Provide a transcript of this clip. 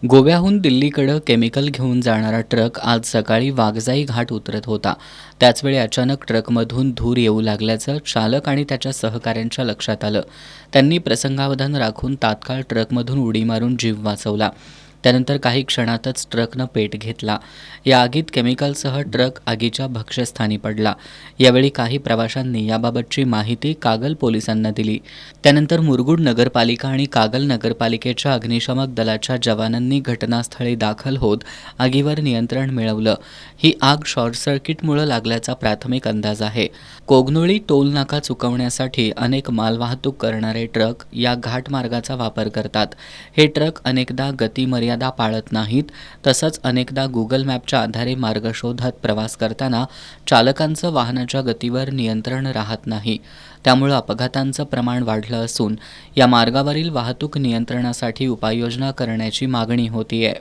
गोव्याहून दिल्लीकडे केमिकल घेऊन जाणारा ट्रक आज सकाळी वाघजाई घाट उतरत होता. त्याचवेळी अचानक ट्रकमधून धूर येऊ लागल्याचं चालक आणि त्याच्या सहकाऱ्यांच्या लक्षात आलं. त्यांनी प्रसंगावधान राखून तात्काळ ट्रकमधून उडी मारून जीव वाचवला. त्यानंतर काही क्षणातच ट्रकनं पेट घेतला. या आगीत केमिकलसह ट्रक आगीच्या भक्ष्यस्थानी पडला. यावेळी काही प्रवाशांनी याबाबतची माहिती कागल पोलिसांना दिली. त्यानंतर मुरगुड नगरपालिका आणि कागल नगरपालिकेच्या अग्निशमक दलाच्या जवानांनी घटनास्थळी दाखल होत आगीवर नियंत्रण मिळवलं. ही आग शॉर्ट सर्किटमुळे लागल्याचा प्राथमिक अंदाज आहे. कोगनोळी टोल नाका चुकवण्यासाठी अनेक मालवाहतूक करणारे ट्रक या घाटमार्गाचा वापर करतात. हे ट्रक अनेकदा गतिमर्यादा पाळत नाहीत. तसंच अनेकदा गुगल मॅपच्या आधारे मार्ग शोधत प्रवास करताना चालकांचं वाहनाच्या गतीवर नियंत्रण राहत नाही. त्यामुळे अपघातांचं प्रमाण वाढलं असून या मार्गावरील वाहतूक नियंत्रणासाठी उपाययोजना करण्याची मागणी होतीये.